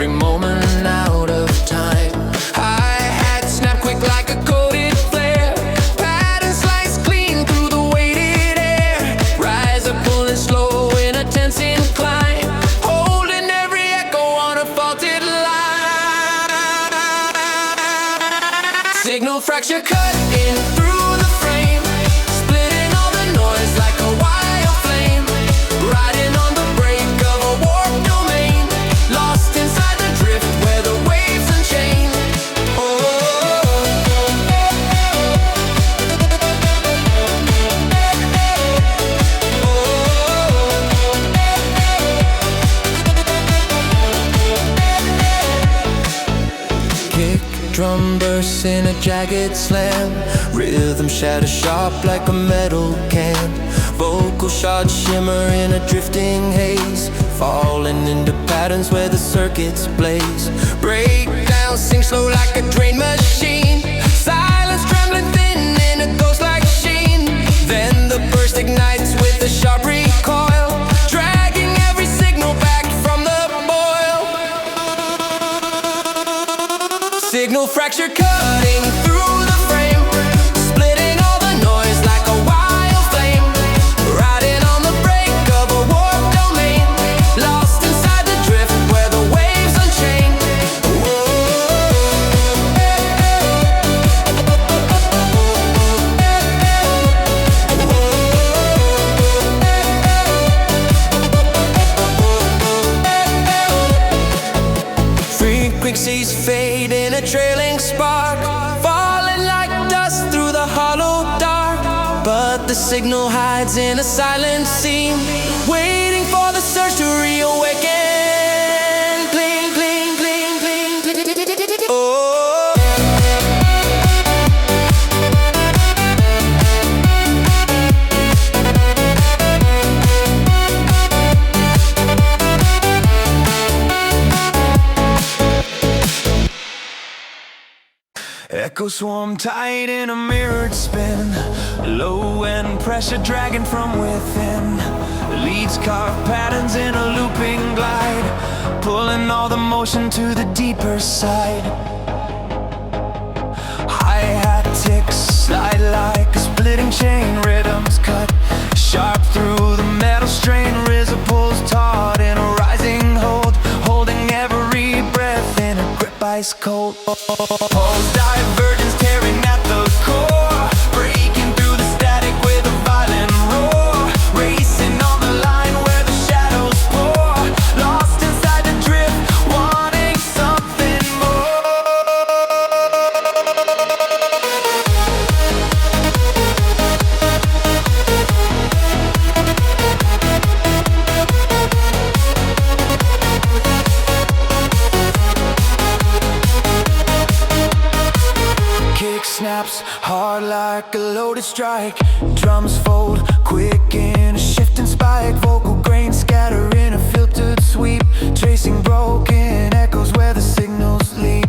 every moment out of time. Hi-hat snap quick like a coated flare. Pattern slice clean through the weighted air. Rise up pulling slow in a tense incline. Holding every echo on a faulted line. Signal fracture cut in through the frame. Splitting all the noise like a wild flame. Riding on the break of a warped domain. Lost inside the drift where the waves unchain. Kick drum bursts in a jagged slam. Rhythm shatters sharp like a metal can. Vocal shards shimmer in a drifting haze. Falling into patterns where the circuits blaze. Breakdown sing slow like a drain machine. Silence trembling thin in a ghost-like sheen. Then the burst ignites with a sharp recoil, dragging every signal back from the boil. Signal fracture cutting through the frame. Splitting all the noise like a wild flame. Riding on the break of a warped domain. Lost inside the drift where the waves unchain. Frequencies fade in a trailing spark, falling like dust through the hollow dark. But the signal hides in a silent seam, waiting for the surge to reawaken. Bling, bling, bling, bling, bling, bling, bling. Oh. Echoes swarm tight in a mirrored spin. Low end pressure dragging from within. Leads carve patterns in a looping glide, pulling all the motion to the deeper side. Hi-hat ticks slide like a splitting chain. Rhythms cut sharp through the metal strain. RZA pulls taut in a rising hold, holding every breath in a grip ice cold. Pulse divergence tearing at the core, breaking through the static with a violent roar. Racing on the line where the shadows pour. Lost inside the drift, wanting something more. Kick snaps hard like a loaded strike. Drums fold quick in a shifting spike. Vocal grains scatter in a filtered sweep, tracing broken echoes where the signals leap.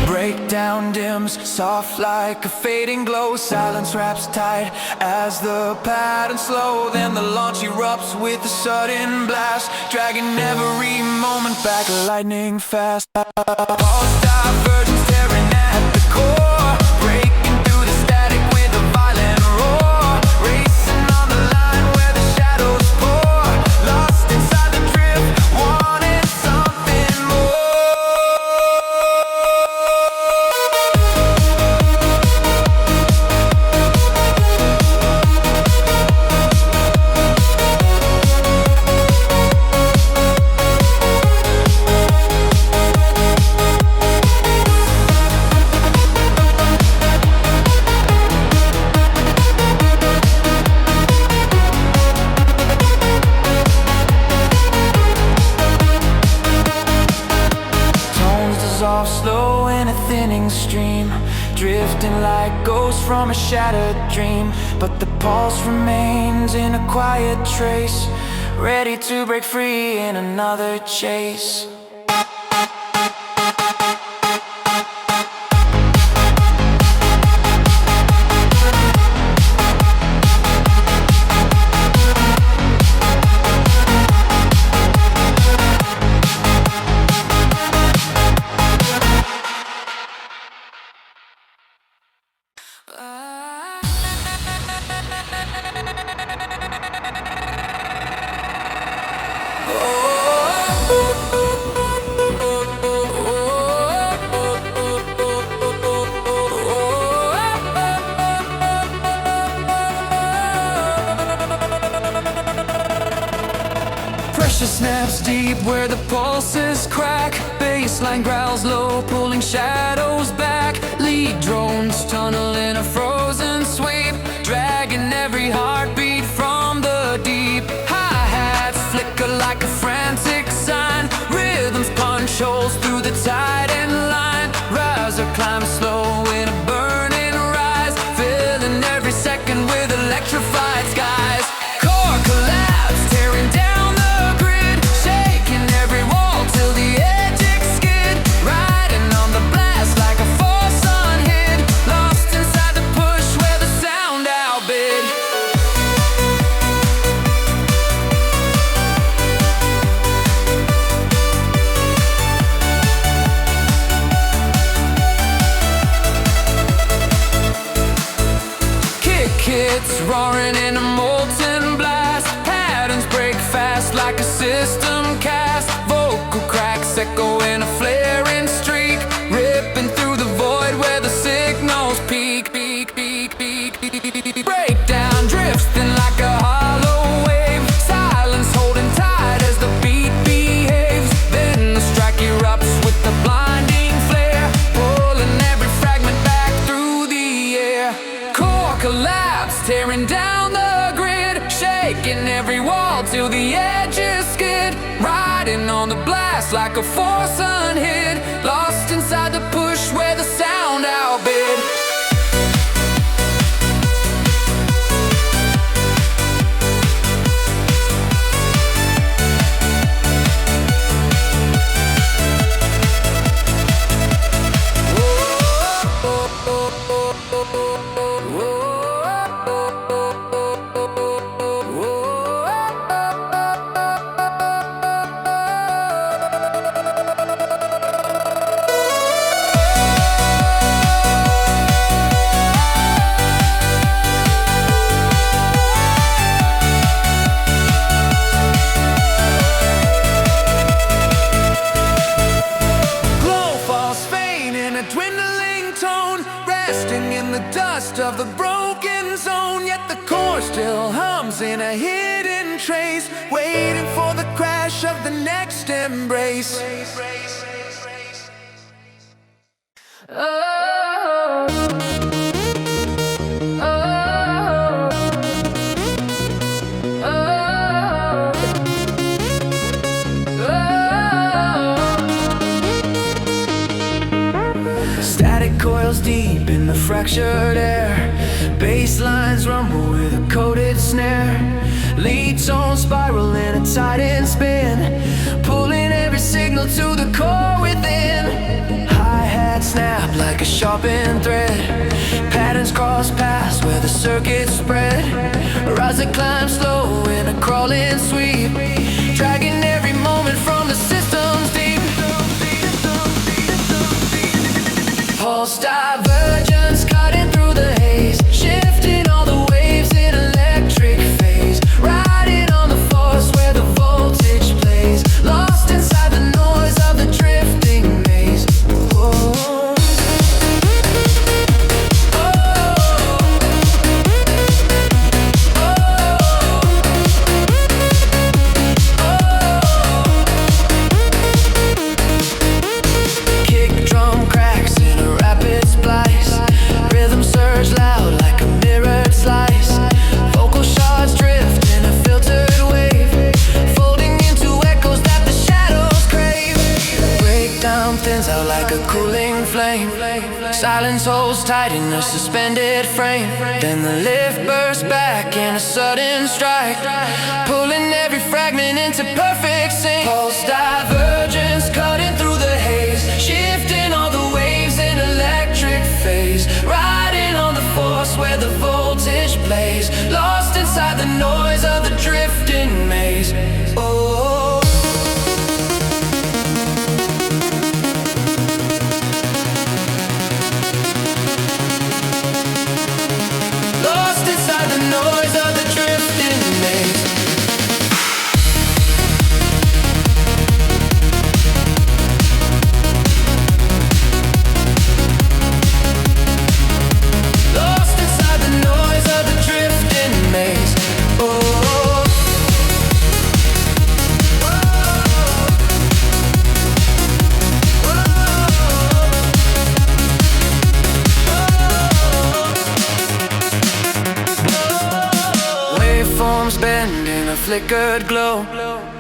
Breakdown dims, soft like a fading glow. Silence wraps tight as the pattern slow. Then the launch erupts with a sudden blast, dragging every moment back lightning fast. Pulse divergence tearing at the core, breaking through the static with a violent roar. Racing on the line where the shadows pour. Lost inside the drift, wanting something more. Slow in a thinning stream, drifting like ghosts from a shattered dream. But the pulse remains in a quiet trace, ready to break free in another chase. Echoes deep where the pulses crack. Bassline growls low, pulling shadows back. Lead drones tunnel in a frozen sweep, dragging every heartbeat from the deep. Hi-hats flicker like a frantic sign. Rhythms punch holes through the tide and line. Riser climbs slow in a burning rise, filling every second with electrified skies. Core collapse, tearing down the grid, shaking every wall till the edge skid. Riding on the blast like a force unhid, lost inside the push where the sound outbid. Hits roaring in a molten blast. Patterns break fast like a system cast. Vocal cracks echo in a flaring streak, ripping through the void where the signals peak. Breakdown drifts thin like a hollow wave. Silence holding tight as the beat behaves. Then the strike erupts with the blinding flare, pulling every fragment back through the air. Core collapse, tearing down the grid, shaking every wall till the edges skid. Riding on the blast like a force unhid, lost inside the push where the sound outbid. Of the broken zone, yet the core still hums in a hidden trace, waiting for the crash of the next embrace. Static coils deep in the fractured air. Bass lines rumble with a coated snare. Lead tone spiral in a tightened spin, pulling every signal to the core within. Hi-hat snap like a sharpened thread. Patterns cross paths where the circuits spread. Riser climb slow in a crawling sweep, dragging every moment from the system's deep. Pulse divergence cutting through the haze, shifting all the waves in electric phase. Riding on the force where the voltage plays, lost inside the noise of the drifting maze. Oh. Kick drum cracks in a rapid splice, rhythm surge loud like a mirrored slice. Vocal shards drift in a filtered wave, folding into echoes that the shadows crave. Breakdown thins out like a cooling flame, silence holds tight in a suspended frame. Then the lift bursts back in a sudden strike, pulling every fragment into perfect sync. Pulse divergence cutting through the haze, shifting all the waves in electric phase. Riding on the force where the voltage plays, lost inside the noise of the drifting maze. Oh. Lost inside the noise of the drifting maze. flickered glow,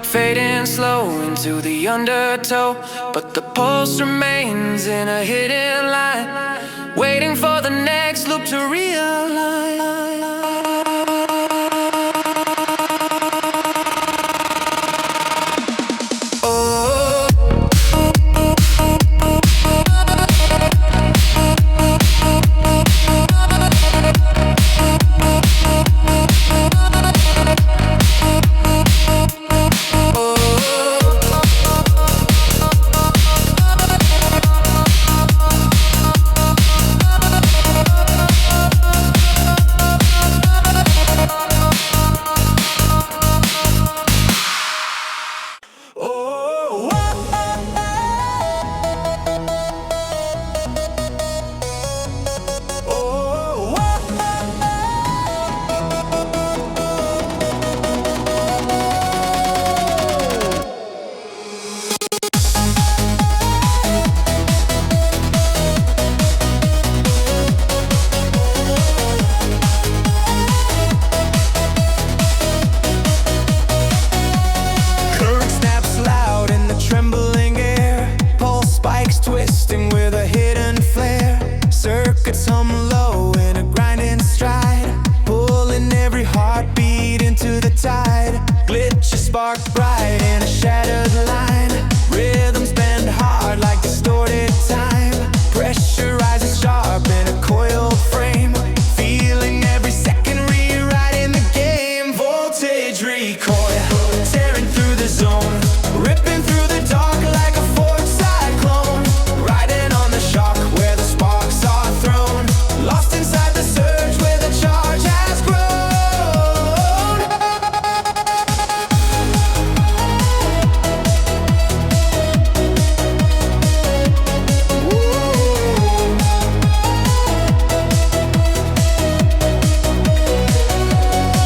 fading slow into the undertow. But the pulse remains in a hidden line, waiting for the next loop to realign. Twisting with a hidden flare, circuits hum low in a grinding stride, pulling every heartbeat into the tide. Glitches spark bright in a shattered line, rhythms bend hard like distorted time. Pressure rises sharp in a coiled frame, feeling every second rewriting the game. Voltage recoil, tearing through the zone, ripping through the dark like a forked cyclone. Riding on the shock where the sparks are thrown, lost inside the surge where the charge has grown.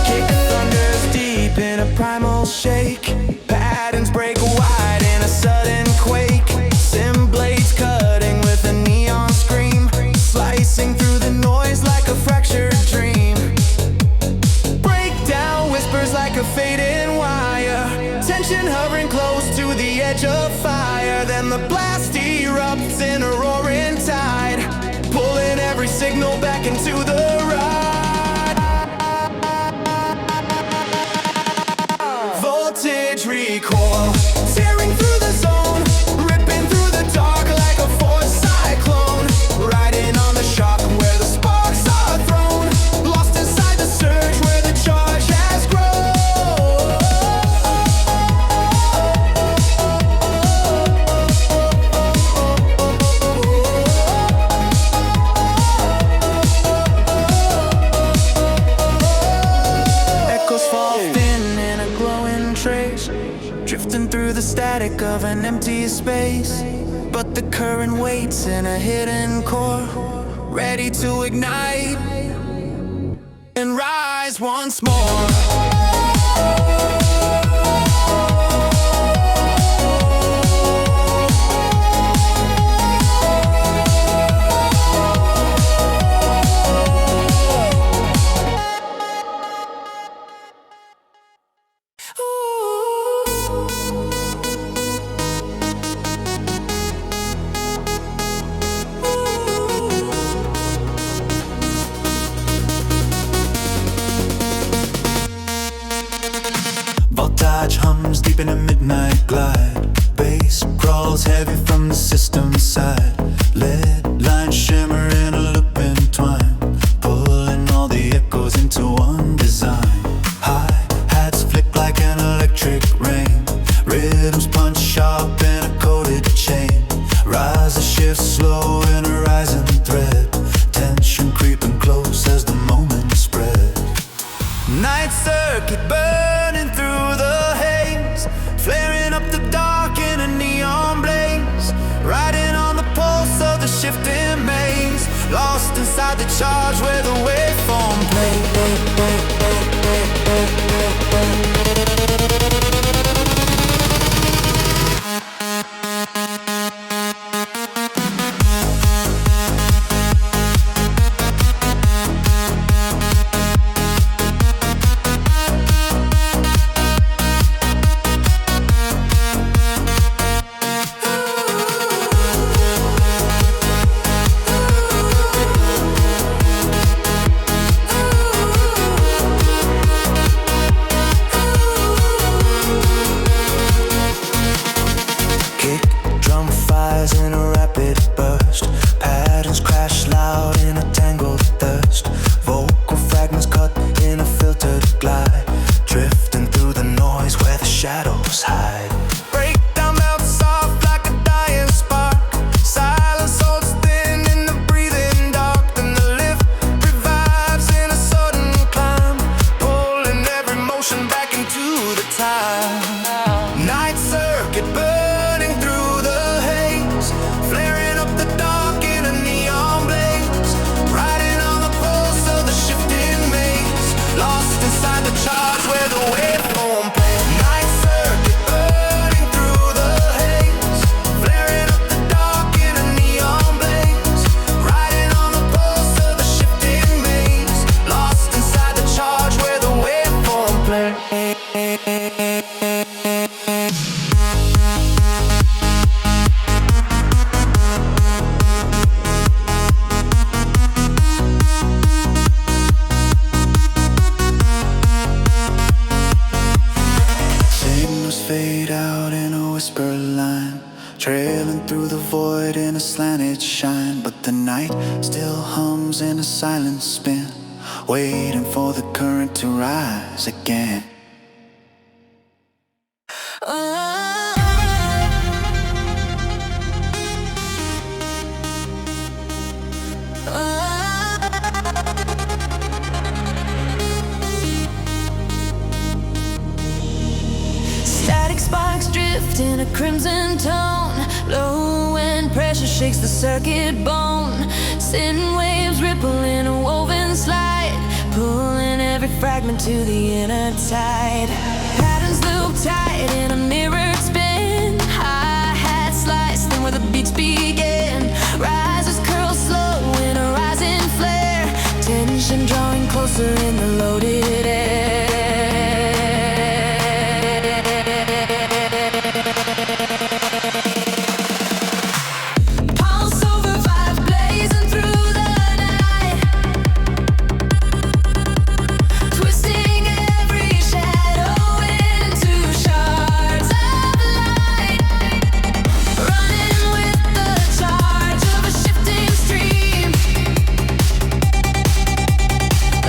Kick thunders deep in a primal shake, patterns break wide in a sudden quake. Sim blades cutting with a neon scream, slicing through the noise like a fractured dream. Breakdown whispers like a fading wire, tension hovering close to the edge of fire. Then the blast erupts in a roaring tide, pulling every signal back into the ride. Voltage recoil, tearing through the zone, ripping through the dark like a forced cyclone. Riding on the shock where the sparks are thrown, lost inside the surge where the charge has grown. Echoes fall thin in a glowing trace, drifting through the static of an empty space. But the current waits in a hidden core, ready to ignite and rise once more. Voltage hums deep in a midnight glide, bass crawls heavy from the system side. Lead lines shimmer in a looping twine, pulling all the echoes into one design. Hi-hats flick like an electric rain, rhythms punch sharp in a coded chain. Rises shift slow in a rising thread, tension creeping close as the moment spread. Night circuit burning through the haze, flaring up the dark in a neon blaze. Riding on the pole Kick drum fires in a rapid burst. Patterns crash loud in a tangled thirst. Vocal fragments cut in a filtered glide, drifting through the noise where the shadows hide. Breakdown melts soft like a dying spark. Silence holds thin in the breathing dark. Then the lift revives in a sudden climb, pulling every motion back into the time. Night circuit burning through the haze, flaring up the dark in a neon blaze. Riding on the pulse of the shifting maze, lost inside the charge where the waveform plays. Night circuit burning through the haze, flaring up the dark in a neon blaze. Riding on the pulse of the shifting maze, lost inside the charge where the waveform plays. Signals fade out in a whisper line, trailing through the void in a slanted shine. But the night still hums in a silent spin, waiting for the current to rise again. Static sparks drift in a crimson tone. Low wind pressure shakes the circuit bone. Sin waves ripple in a woven slide, pulling every fragment to the inner tide. Patterns loop tight in a mirrored spin. Hi-hat slice, then where the beats begin. Risers curl slow in a rising flare, tension drawing closer in the loaded air. Pulse over vibe blazing through the night, twisting every shadow into shards of light. Running with the charge of a shifting stream,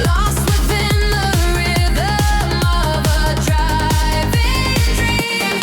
lost within the rhythm of a driving dream.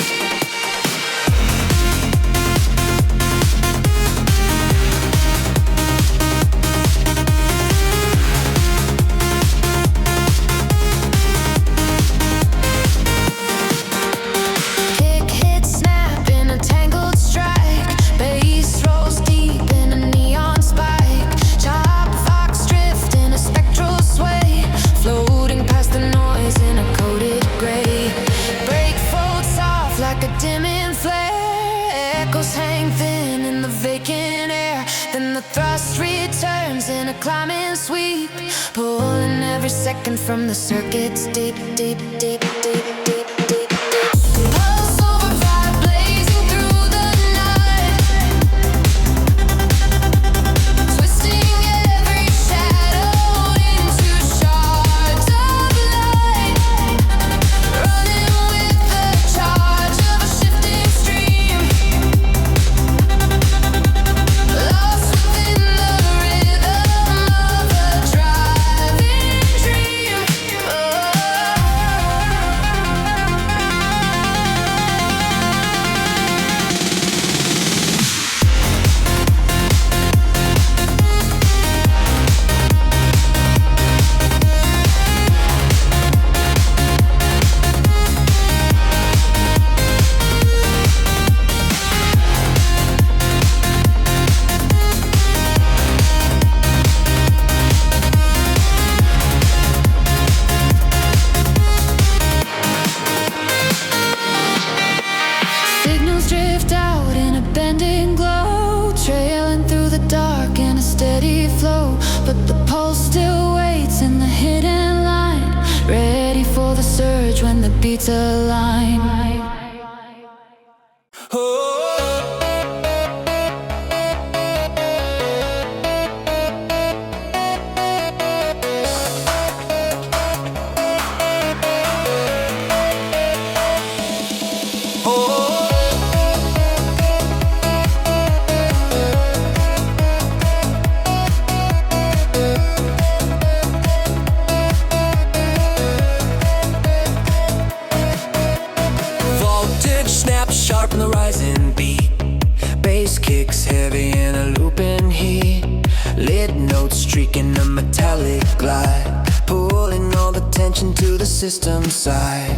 Kick hit snap in a tangled strike, bass rolls deep in a neon spike. Chop fox drift in a spectral sway, floating past the noise in a coated gray. Break fold soft like a dimming flare, echoes hang thin in the vacant air. Then the thrust returns in a climbing sweep, pulling every second from the circuit's deep, deep, deep, deep, deep, deep. Pulse over vibe blazing through the night, twisting every shadow into shards of light. Running with the charge of a shifting stream, lost within the rhythm of a driving dream. Signals drift out in a bending glow, trailing through the dark in a steady flow. But the pulse still waits in the hidden line, ready for the surge when the beats align. bass kicks heavy in a looping heat. Lit notes streaking a metallic glide, pulling all the tension to the system side.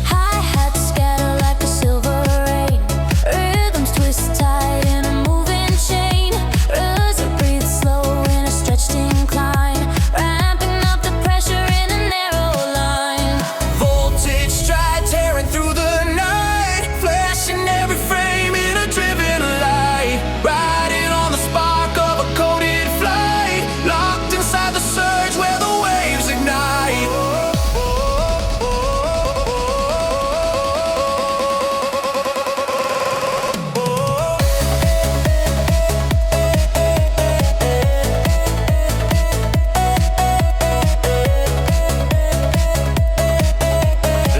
Hi-hats scatter like a silver rain. Rhythms twist tight in a moving chain. Rhythm breathe slow in a stretched incline, ramping up the pressure in a narrow line. Voltage stride tearing through the night, flashing every frame in a driven light. Riding on the spark of a coded flight, locked inside the surge where the waves ignite.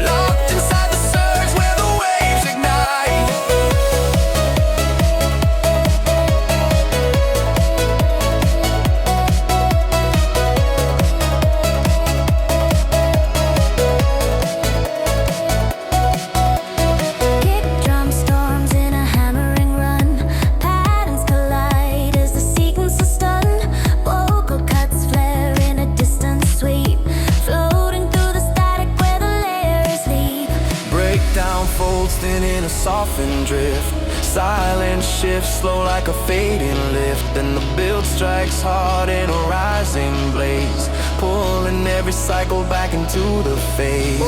Locked inside the surge where the waves ignite. Kick drum storms in a hammering run. Patterns collide as the sequence is stunned. Vocal cuts flare in a distant sweep, floating through the static where the layers leap. Breakdown folds thin in a softened drift. Silence shifts slow like a fading lift. Then the build strikes hard in a rising blaze, pulling every cycle back into the phase.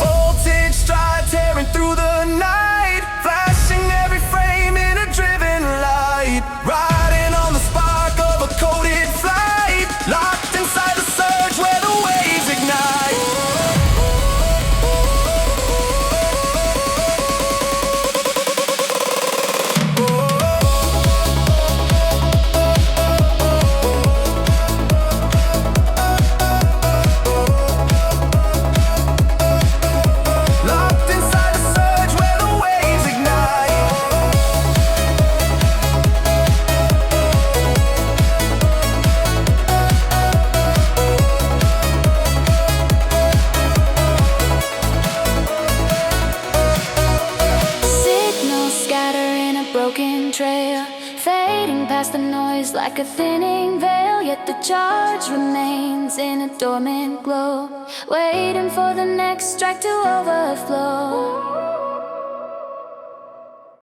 Voltage stride tearing through the night, flashing every frame in a driven light. Riding on the spark of a coded flight, locked inside the surge where the waves ignite. Locked inside the surge where the waves ignite. Signals scatter in a broken trail, fading past the noise like a thinning veil. Yet the charge remains in a dormant glow, waiting for the next strike to overflow.